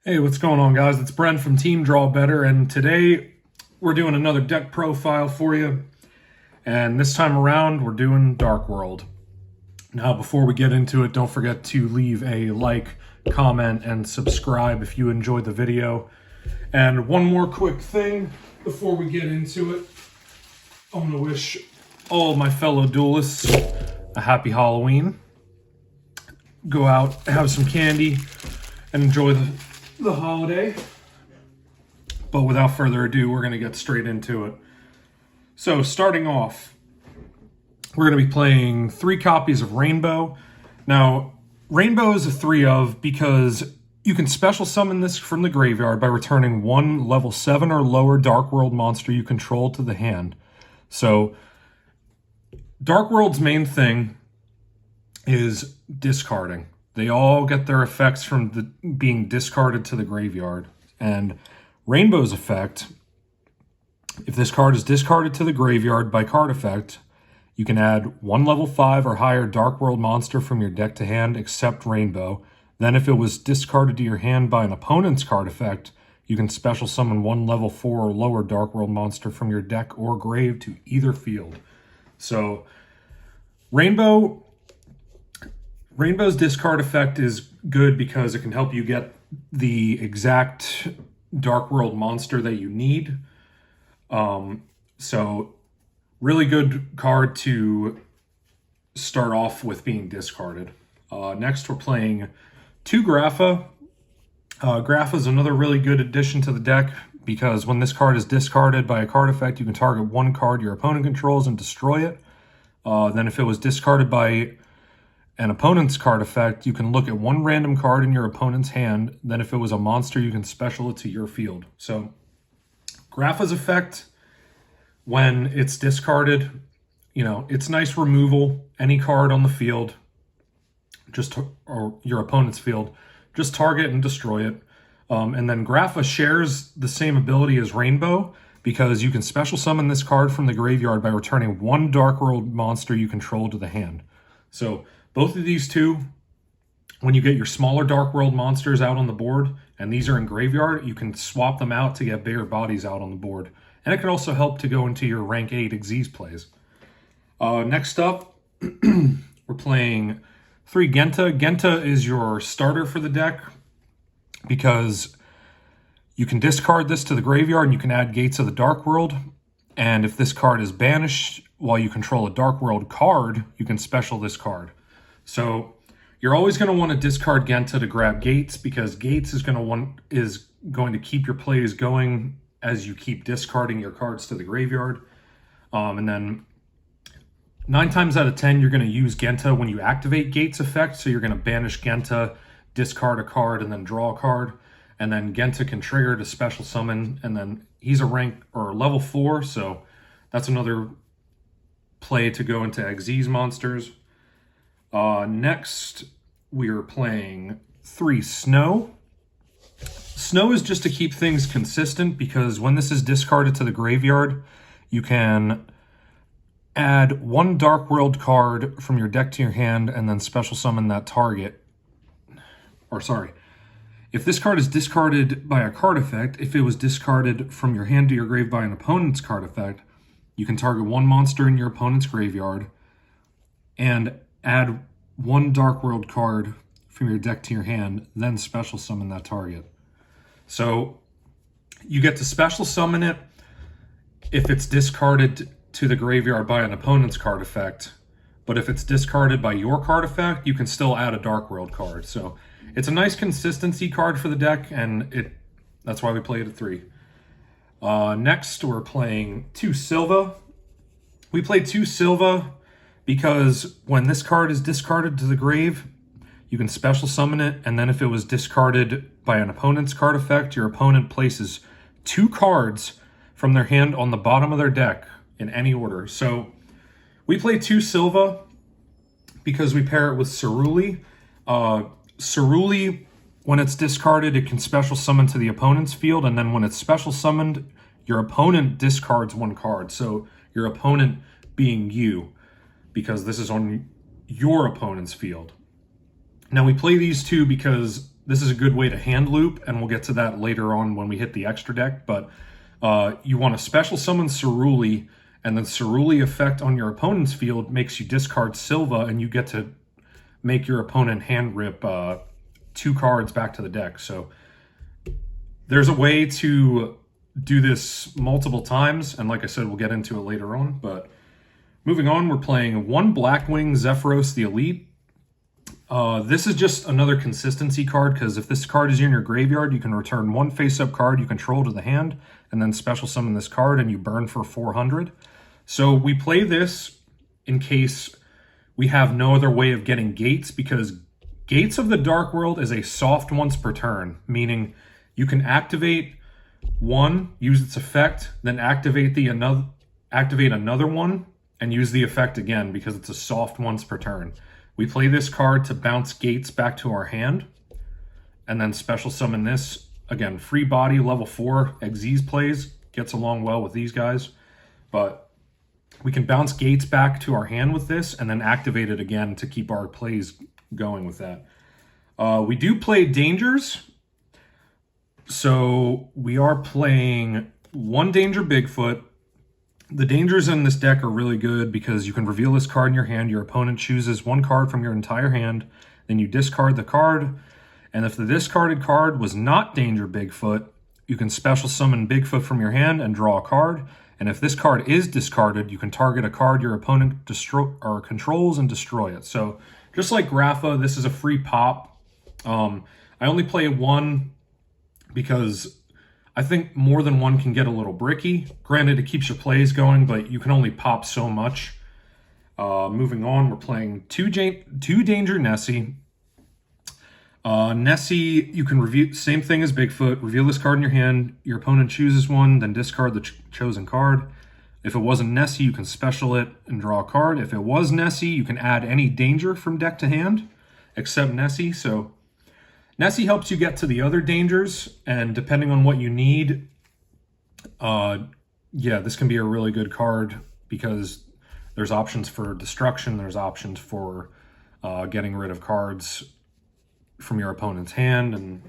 Hey, what's going on, guys? It's Brent from Team Draw Better, and today we're doing another deck profile for you. And this time around, we're doing Dark World. Now, before we get into it, don't forget to leave a like, comment, and subscribe if you enjoyed the video. And one more quick thing before we get into it. I want to wish all my fellow duelists a happy Halloween. Go out, have some candy, and enjoy the holiday. But without further ado, we're going to get straight into it. So starting off, we're going to be playing 3 copies of Rainbow. Now, Rainbow is a 3 of because you can special summon this from the graveyard by returning 1 level 7 or lower Dark World monster you control to the hand. So Dark World's main thing is discarding. They all get their effects from being discarded to the graveyard. And Rainbow's effect, if this card is discarded to the graveyard by card effect, you can add 1 level 5 or higher Dark World monster from your deck to hand except Rainbow. Then if it was discarded to your hand by an opponent's card effect, you can special summon 1 level 4 or lower Dark World monster from your deck or grave to either field. So Rainbow's discard effect is good because it can help you get the exact Dark World monster that you need. So really good card to start off with being discarded. Next, we're playing 2 Grapha. Grapha is another really good addition to the deck because when this card is discarded by a card effect, you can target 1 card your opponent controls and destroy it. Then if it was discarded by an opponent's card effect, you can look at 1 random card in your opponent's hand. Then if it was a monster, you can special it to your field. So Grapha's effect, when it's discarded, it's nice removal. Any card on the field, or your opponent's field, just target and destroy it. And then Grapha shares the same ability as Rainbow because you can special summon this card from the graveyard by returning 1 Dark World monster you control to the hand. So both of these two, when you get your smaller Dark World monsters out on the board, and these are in graveyard, you can swap them out to get bigger bodies out on the board. And it can also help to go into your rank 8 Xyz plays. Next up, we're playing 3 Genta. Genta is your starter for the deck because you can discard this to the graveyard and you can add Gates of the Dark World. And if this card is banished while you control a Dark World card, you can special this card. So you're always going to want to discard Genta to grab Gates because Gates is going to keep your plays going as you keep discarding your cards to the graveyard. And then 9 times out of 10, you're going to use Genta when you activate Gates effect. So you're going to banish Genta, discard a card, and then draw a card. And then Genta can trigger to special summon. And then he's a rank or level 4. So that's another play to go into Xyz monsters. Next, we are playing 3 Snow. Snow is just to keep things consistent because when this is discarded to the graveyard, you can add 1 Dark World card from your deck to your hand and then special summon that target. If this card is discarded by a card effect, if it was discarded from your hand to your grave by an opponent's card effect, you can target 1 monster in your opponent's graveyard and add 1 Dark World card from your deck to your hand, then special summon that target. So you get to special summon it if it's discarded to the graveyard by an opponent's card effect. But if it's discarded by your card effect, you can still add a Dark World card. So it's a nice consistency card for the deck, and that's why we play it at 3. Next, we're playing 2 Silva. We play 2 Silva because when this card is discarded to the grave, you can special summon it, and then if it was discarded by an opponent's card effect, your opponent places 2 cards from their hand on the bottom of their deck in any order. So we play 2 Silva because we pair it with Ceruli. Ceruli, when it's discarded, it can special summon to the opponent's field, and then when it's special summoned, your opponent discards 1 card. So your opponent being you, because this is on your opponent's field. Now we play these two because this is a good way to hand loop, and we'll get to that later on when we hit the extra deck, but you want to special summon Ceruli, and then Ceruli effect on your opponent's field makes you discard Silva, and you get to make your opponent hand rip 2 cards back to the deck. So there's a way to do this multiple times, and like I said, we'll get into it later on. But moving on, we're playing 1 Blackwing Zephyros the Elite. This is just another consistency card, because if this card is in your graveyard, you can return 1 face-up card you control to the hand, and then special summon this card, and you burn for 400. So we play this in case we have no other way of getting Gates, because Gates of the Dark World is a soft once per turn, meaning you can activate 1, use its effect, then activate another one, and use the effect again, because it's a soft once per turn. We play this card to bounce Gates back to our hand, and then special summon this. Again, free body, level 4, Xyz plays, gets along well with these guys. But we can bounce Gates back to our hand with this, and then activate it again to keep our plays going with that. We do play Dangers. So we are playing 1 Danger Bigfoot. The Dangers in this deck are really good because you can reveal this card in your hand. Your opponent chooses 1 card from your entire hand. Then you discard the card. And if the discarded card was not Danger Bigfoot, you can special summon Bigfoot from your hand and draw a card. And if this card is discarded, you can target a card your opponent controls and destroy it. So just like Grapha, this is a free pop. I only play 1 because I think more than 1 can get a little bricky. Granted, it keeps your plays going, but you can only pop so much. Moving on, we're playing 2 Danger Nessie. Nessie, you can review, same thing as Bigfoot, reveal this card in your hand, your opponent chooses 1, then discard the chosen card. If it wasn't Nessie, you can special it and draw a card. If it was Nessie, you can add any danger from deck to hand, except Nessie. So Nessie helps you get to the other dangers, and depending on what you need, yeah, this can be a really good card because there's options for destruction, there's options for getting rid of cards from your opponent's hand, and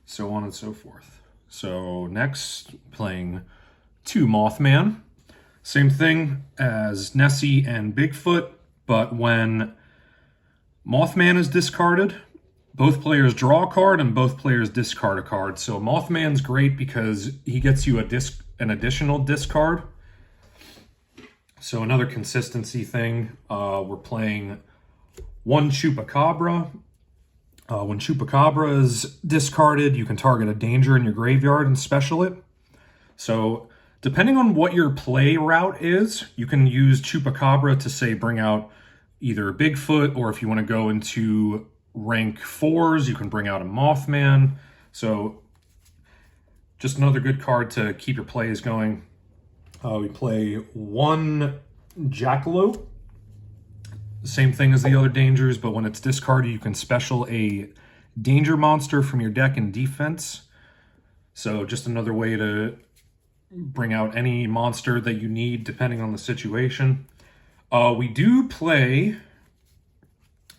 so on and so forth. So next, playing 2 Mothman. Same thing as Nessie and Bigfoot, but when Mothman is discarded, both players draw a card and both players discard a card. So Mothman's great because he gets you an additional discard. So another consistency thing, we're playing 1 Chupacabra. When Chupacabra is discarded, you can target a danger in your graveyard and special it. So depending on what your play route is, you can use Chupacabra to, say, bring out either Bigfoot, or if you want to go into rank 4s, you can bring out a Mothman. So just another good card to keep your plays going. We play 1 Jackalope. Same thing as the other dangers, but when it's discarded, you can special a danger monster from your deck in defense. So just another way to bring out any monster that you need depending on the situation. We do play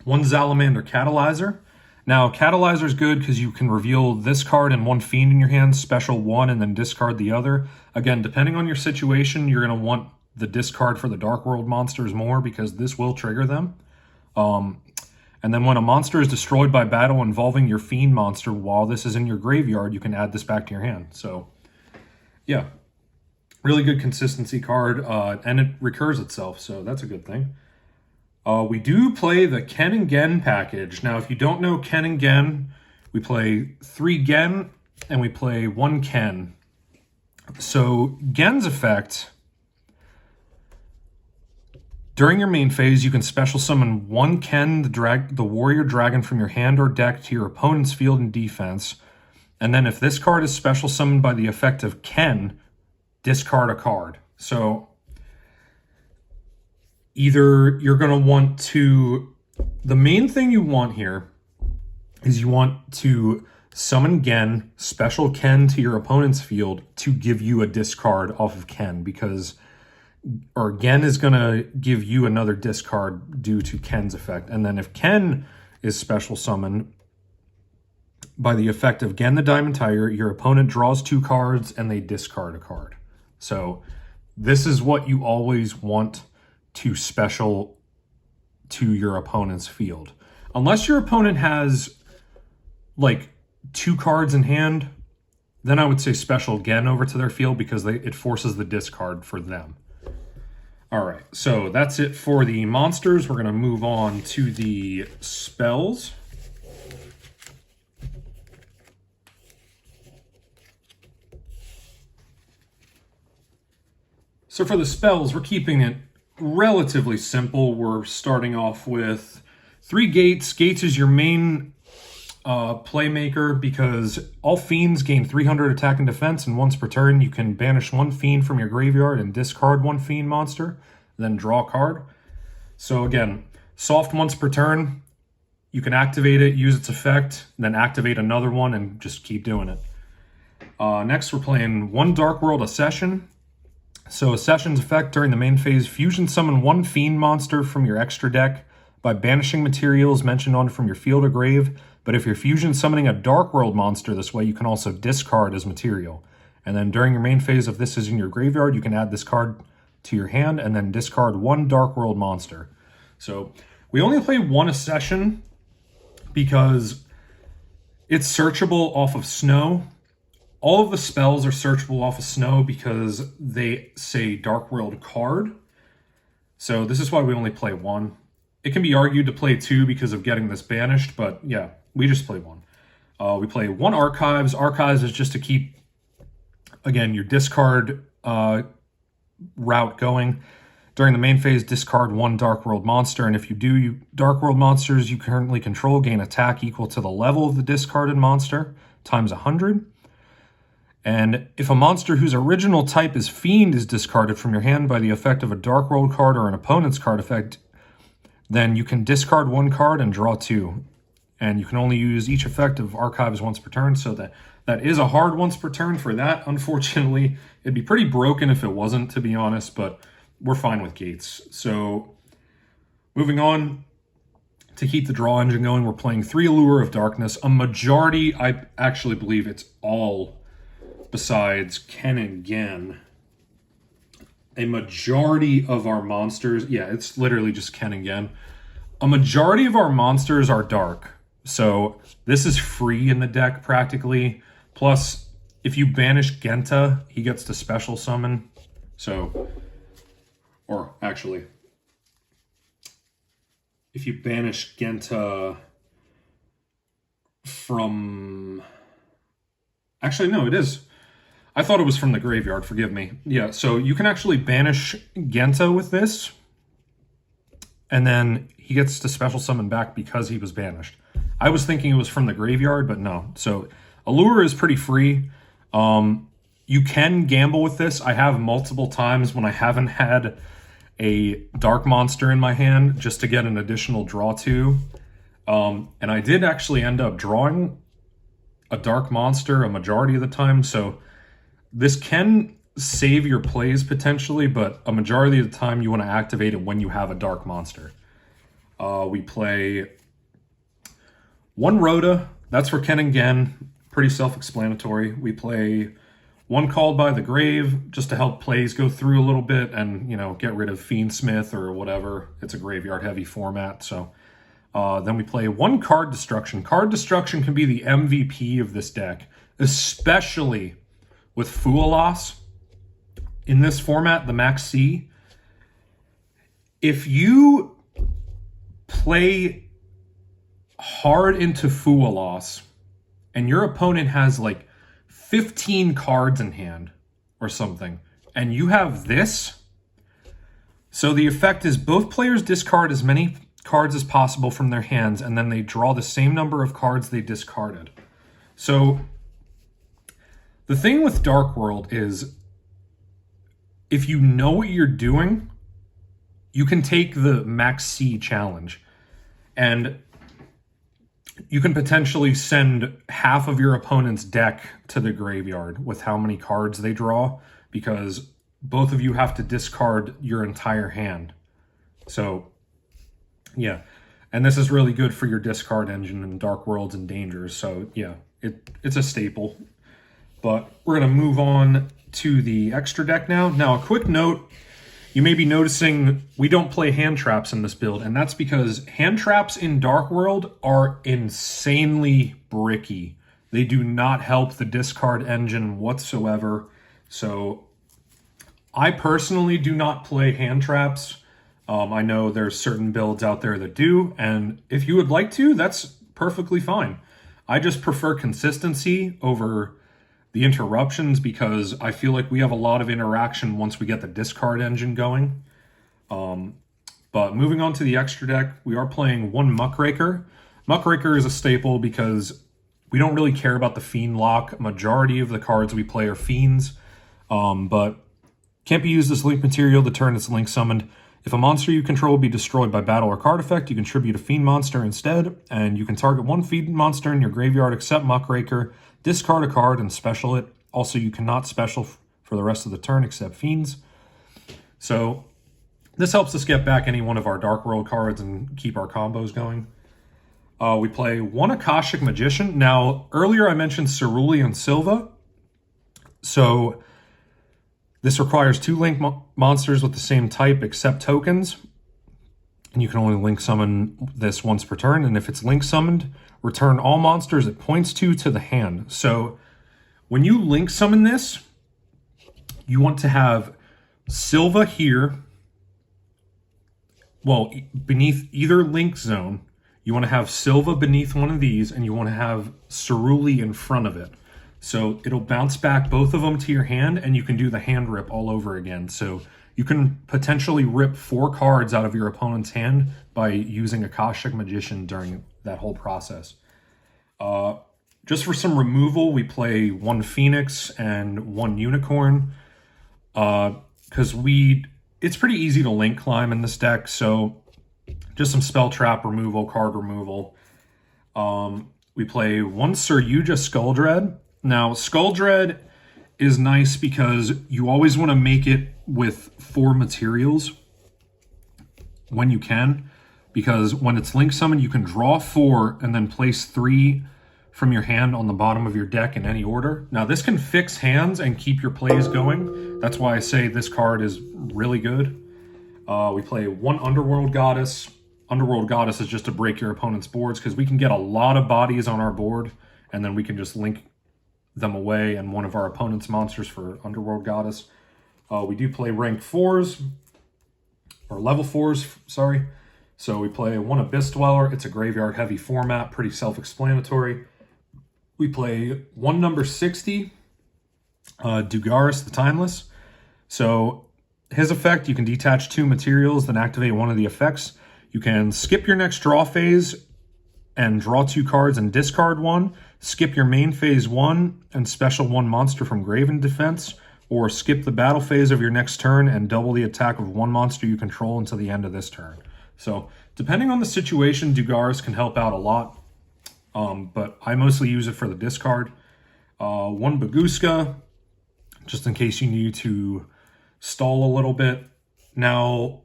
1 Salamander Catalyzer. Now, Catalyzer is good because you can reveal this card and 1 Fiend in your hand, special 1, and then discard the other. Again, depending on your situation, you're going to want the discard for the Dark World monsters more because this will trigger them. And then when a monster is destroyed by battle involving your Fiend monster while this is in your graveyard, you can add this back to your hand. So, yeah, really good consistency card, and it recurs itself, so that's a good thing. We do play the Ken and Gen package. Now, if you don't know Ken and Gen, we play 3 Gen and we play 1 Ken. So Gen's effect, during your main phase, you can special summon 1 Ken, the warrior dragon, from your hand or deck to your opponent's field and defense. And then if this card is special summoned by the effect of Ken, discard a card. So either you're going to want to, the main thing you want here is you want to summon Gen, special Ken to your opponent's field to give you a discard off of Ken, because or Gen is going to give you another discard due to Ken's effect. And then if Ken is special summoned by the effect of Gen the Diamond Tiger, your opponent draws 2 cards and they discard a card. So this is what you always want to special to your opponent's field. Unless your opponent has like 2 cards in hand, then I would say special Gen over to their field because it forces the discard for them. All right, so that's it for the monsters. We're going to move on to the spells. So for the spells, we're keeping it relatively simple. We're starting off with 3 Gates. Gates is your main playmaker because all fiends gain 300 attack and defense, and once per turn you can banish 1 fiend from your graveyard and discard 1 fiend monster, then draw a card. So again, soft once per turn, you can activate it, use its effect, then activate another one and just keep doing it. Next we're playing 1 Dark World Accession. So Accession's effect during the main phase, fusion summon 1 fiend monster from your extra deck by banishing materials mentioned on from your field or grave. But if you're fusion summoning a Dark World monster this way, you can also discard as material. And then during your main phase, if this is in your graveyard, you can add this card to your hand and then discard 1 Dark World monster. So we only play 1 Accession because it's searchable off of Snow. All of the spells are searchable off of Snow because they say Dark World card. So this is why we only play 1. It can be argued to play 2 because of getting this banished, but yeah, we just play 1. We play 1 Archives. Archives is just to keep, again, your discard route going. During the main phase, discard 1 Dark World monster, and if you do Dark World monsters you currently control gain attack equal to the level of the discarded monster times 100. And if a monster whose original type is Fiend is discarded from your hand by the effect of a Dark World card or an opponent's card effect, then you can discard 1 card and draw 2. And you can only use each effect of Archives once per turn, so that is a hard once per turn for that. Unfortunately, it'd be pretty broken if it wasn't, to be honest, but we're fine with Gates. So moving on, to keep the draw engine going, we're playing 3 Allure of Darkness. A majority, I actually believe it's all besides Ken and Gen. A majority of our monsters, yeah, it's literally just Ken and Gen. A majority of our monsters are dark. So this is free in the deck practically. Plus, if you banish Genta, he gets to special summon. So, or actually, if you banish Genta from... Actually, no, it is. I thought it was from the graveyard, forgive me. Yeah, so you can actually banish Genta with this, and then he gets to special summon back because he was banished. I was thinking it was from the graveyard, but no. So Allure is pretty free. You can gamble with this. I have multiple times when I haven't had a dark monster in my hand just to get an additional draw 2. And I did actually end up drawing a dark monster a majority of the time, so this can save your plays potentially, but a majority of the time you want to activate it when you have a dark monster. We play 1 Rhoda, that's for Ken and Gen, pretty self-explanatory. We play 1 Called by the Grave, just to help plays go through a little bit and, you know, get rid of Fiendsmith or whatever. It's a graveyard-heavy format, so... then we play 1 Card Destruction. Card Destruction can be the MVP of this deck, especially with Fualas. In this format, the Max C, if you play hard into Fualas and your opponent has like 15 cards in hand or something, and you have this, so the effect is both players discard as many cards as possible from their hands, and then they draw the same number of cards they discarded. So the thing with Dark World is, if you know what you're doing, you can take the Max C challenge, and you can potentially send half of your opponent's deck to the graveyard with how many cards they draw, because both of you have to discard your entire hand. So yeah, and this is really good for your discard engine and Dark Worlds and Dangers. So yeah, It's a staple. But we're going to move on to the extra deck now. Now, a quick note, you may be noticing we don't play hand traps in this build, and that's because hand traps in Dark World are insanely bricky. They do not help the discard engine whatsoever. So I personally do not play hand traps. I know there's certain builds out there that do, and if you would like to, that's perfectly fine. I just prefer consistency over the interruptions because I feel like we have a lot of interaction once we get the discard engine going. But moving on to the extra deck, we are playing one Muckraker. Muckraker is a staple because we don't really care about the Fiend lock. Majority of the cards we play are Fiends, but can't be used as link material the turn it's link summoned. If a monster you control be destroyed by battle or card effect, you contribute a Fiend monster instead, and you can target one Fiend monster in your graveyard except Muckraker, discard a card, and special it. Also, you cannot special for the rest of the turn except Fiends. So this helps us get back any one of our Dark World cards and keep our combos going. We play one Akashic Magician. Now, earlier I mentioned Cerulean Sylva. So this requires two link monsters with the same type except tokens. And you can only link summon this once per turn. And if it's link summoned, return all monsters it points to the hand. So when you link summon this, you want to have Sylva here. Well, beneath either link zone, you want to have Sylva beneath one of these, and you want to have Ceruli in front of it. So it'll bounce back both of them to your hand, and you can do the hand rip all over again. So you can potentially rip 4 cards out of your opponent's hand by using Akashic Magician during that whole process. Just for some removal, we play one Phoenix and one Unicorn. Because it's pretty easy to link climb in this deck, so just some spell trap removal, card removal. We play one Syruja Skulldread. Now, Skulldread is nice because you always want to make it with 4 materials when you can, because when it's link summoned, you can draw 4 and then place 3 from your hand on the bottom of your deck in any order. Now, this can fix hands and keep your plays going. That's why I say this card is really good. We play one Underworld Goddess. Underworld Goddess is just to break your opponent's boards because we can get a lot of bodies on our board, and then we can just link them away and one of our opponent's monsters for Underworld Goddess. We do play rank 4s, or level 4s, sorry. So we play one Abyss Dweller. It's a graveyard heavy format, pretty self-explanatory. We play one number 60, Dugaris the Timeless. So his effect, you can detach 2 materials, then activate one of the effects. You can skip your next draw phase and draw 2 cards and discard 1. Skip your main phase 1 and special 1 monster from Graven Defense. Or skip the battle phase of your next turn and double the attack of 1 monster you control until the end of this turn. So depending on the situation, Dugaris can help out a lot. But I mostly use it for the discard. One Baguska, just in case you need to stall a little bit. Now,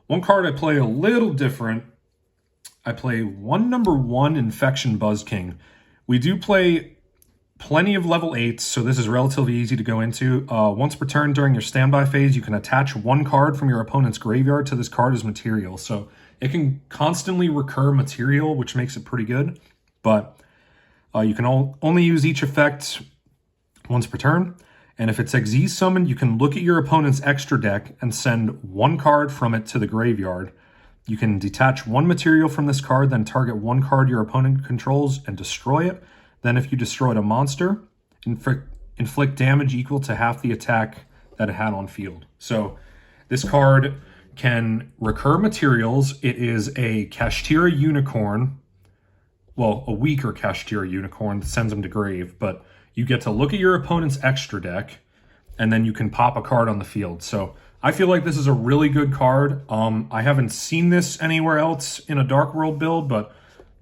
one card I play a little different. I play one number 1 Infection Buzzking. We do play plenty of level 8s, so this is relatively easy to go into. Once per turn during your standby phase, you can attach 1 card from your opponent's graveyard to this card as material. So it can constantly recur material, which makes it pretty good. But you can only use each effect once per turn. And if it's Xyz summoned, you can look at your opponent's extra deck and send 1 card from it to the graveyard. You can detach 1 material from this card, then target 1 card your opponent controls and destroy it. Then if you destroyed a monster, inflict damage equal to half the attack that it had on field. So this card can recur materials. It is a Kashtira Unicorn. Well, a weaker Kashtira Unicorn that sends them to grave, but you get to look at your opponent's extra deck, and then you can pop a card on the field. So I feel like this is a really good card. I haven't seen this anywhere else in a Dark World build, but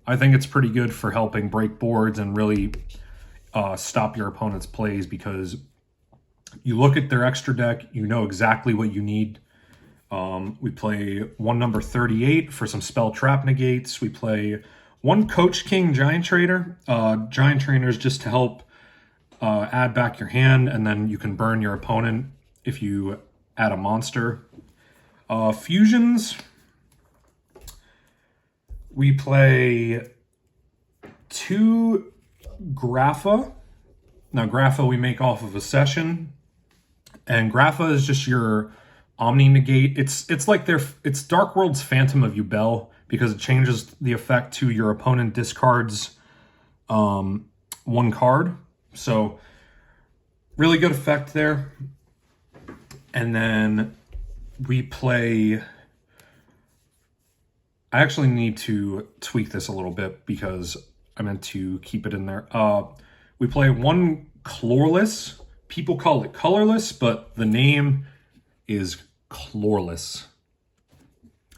I think it's pretty good for helping break boards and really stop your opponent's plays, because you look at their extra deck, you know exactly what you need. We play one number 38 for some spell trap negates. We play 1 Coach King Giant Trainer. Giant Trainer is just to help add back your hand, and then you can burn your opponent if you add a monster. Fusions. We play 2 Grapha. Now, Grapha we make off of a session, and Grapha is just your Omni Negate. It's like it's Dark World's Phantom of Yubel, because it changes the effect to your opponent discards 1 card. So really good effect there. And then we play, I actually need to tweak this a little bit because I meant to keep it in there. We play 1 Chlorless. People call it Colorless, but the name is Chlorless.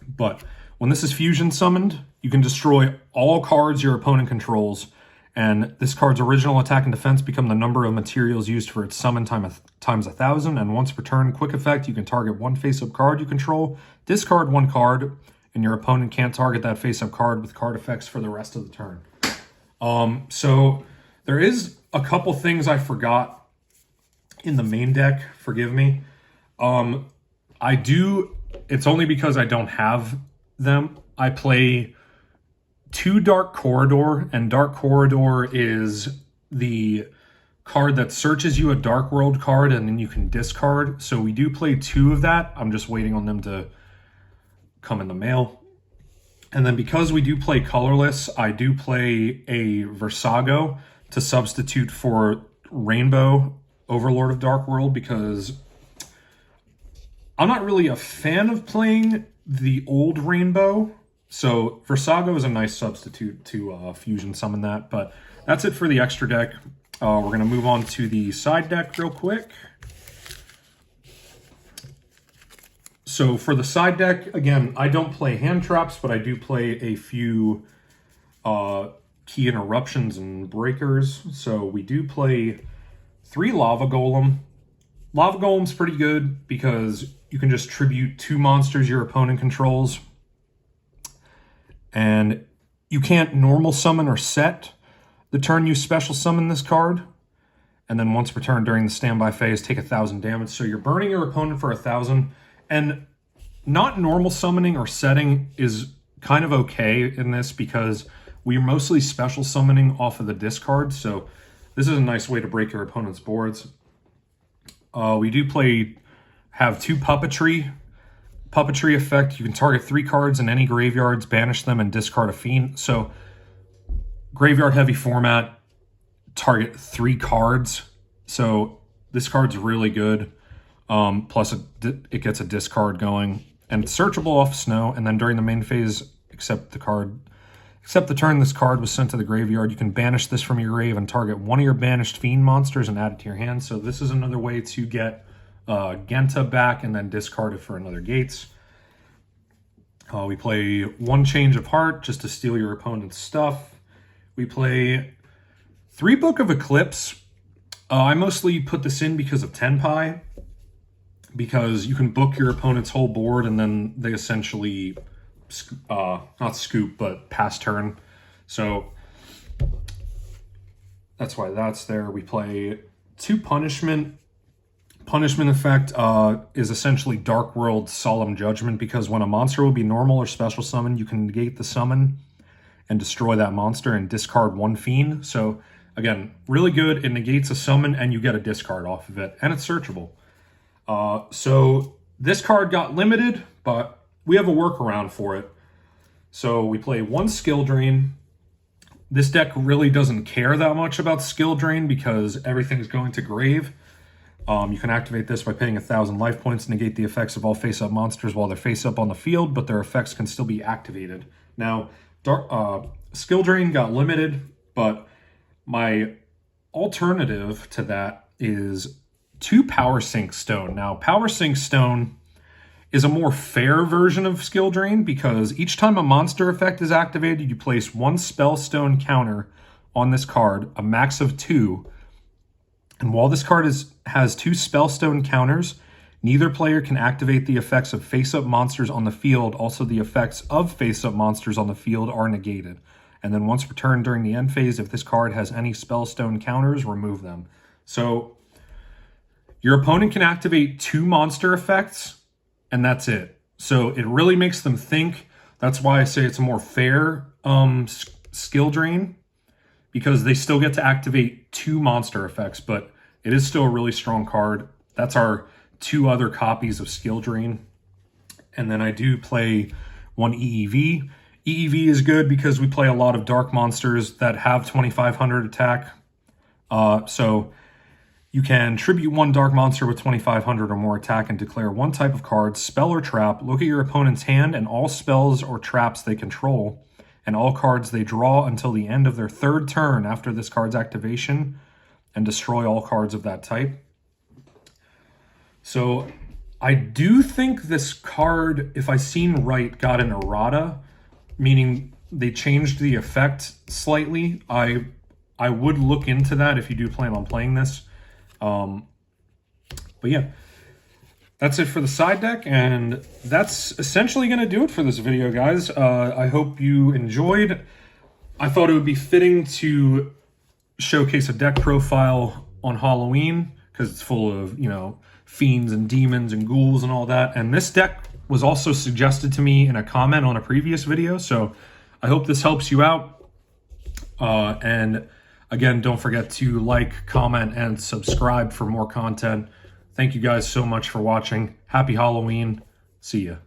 But when this is fusion summoned, you can destroy all cards your opponent controls, and this card's original attack and defense become the number of materials used for its summon times 1,000, and once per turn, quick effect, you can target 1 face-up card you control, discard 1 card, and your opponent can't target that face-up card with card effects for the rest of the turn. So there is a couple things I forgot in the main deck, forgive me. It's only because I don't have them. I play 2 Dark Corridor, and Dark Corridor is the card that searches you a Dark World card and then you can discard. So we do play 2 of that. I'm just waiting on them to come in the mail. And then because we do play colorless, I do play a Versago to substitute for Rainbow, Overlord of Dark World, because I'm not really a fan of playing the old Rainbow. So Versago is a nice substitute to fusion summon that. But that's it for the extra deck. We're going to move on to the side deck real quick. So for the side deck, again, I don't play hand traps, but I do play a few key interruptions and breakers. So we do play 3 Lava Golem. Lava Golem's pretty good because you can just tribute 2 monsters your opponent controls. And you can't normal summon or set the turn you special summon this card. And then once per turn during the standby phase, take 1,000 damage. So you're burning your opponent for 1,000. And not normal summoning or setting is kind of okay in this because we're mostly special summoning off of the discard. So this is a nice way to break your opponent's boards. We do have 2 Puppetry. Puppetry effect, you can target 3 cards in any graveyards, banish them, and discard a Fiend. So graveyard heavy format, target 3 cards. So this card's really good. Plus it gets a discard going. And it's searchable off Snow, and then during the main phase, except the turn this card was sent to the graveyard, you can banish this from your grave and target 1 of your banished Fiend monsters and add it to your hand. So this is another way to get Genta back and then discard it for another Gates. We play 1 Change of Heart just to steal your opponent's stuff. We play 3 Book of Eclipse. I mostly put this in because of Tenpai, because you can book your opponent's whole board and then they essentially, not scoop, but pass turn. So that's why that's there. We play 2 Punishment. Punishment effect is essentially Dark World Solemn Judgment, because when a monster will be normal or special summoned, you can negate the summon and destroy that monster and discard 1 Fiend. So again, really good. It negates a summon and you get a discard off of it, and it's searchable. So this card got limited, but we have a workaround for it. So we play 1 Skill Drain. This deck really doesn't care that much about Skill Drain because everything's going to grave. You can activate this by paying 1,000 life points, negate the effects of all face-up monsters while they're face-up on the field, but their effects can still be activated. Now, Skill Drain got limited, but my alternative to that is 2 Power Sink Stone. Now, Power Sink Stone is a more fair version of Skill Drain because each time a monster effect is activated, you place 1 Spell Stone counter on this card, a max of 2. And while this card has 2 Spellstone counters, neither player can activate the effects of face-up monsters on the field. Also, the effects of face-up monsters on the field are negated. And then once returned during the end phase, if this card has any spellstone counters, remove them. So your opponent can activate 2 monster effects, and that's it. So it really makes them think. That's why I say it's a more fair skill drain, because they still get to activate 2 monster effects, but it is still a really strong card. That's our 2 other copies of skill drain. And then I do play 1 EEV. EEV is good because we play a lot of dark monsters that have 2500 attack. So you can tribute 1 dark monster with 2500 or more attack and declare 1 type of card, spell or trap. Look at your opponent's hand and all spells or traps they control, and all cards they draw until the end of their 3rd turn after this card's activation, and destroy all cards of that type. So I do think this card, if I seen right, got an errata, meaning they changed the effect slightly. I would look into that if you do plan on playing this. But yeah, that's it for the side deck, and that's essentially going to do it for this video, guys. I hope you enjoyed. I thought it would be fitting to showcase a deck profile on Halloween, because it's full of, you know, fiends and demons and ghouls and all that. And this deck was also suggested to me in a comment on a previous video, so I hope this helps you out. And again, don't forget to like, comment, and subscribe for more content. Thank you guys so much for watching. Happy Halloween. See ya.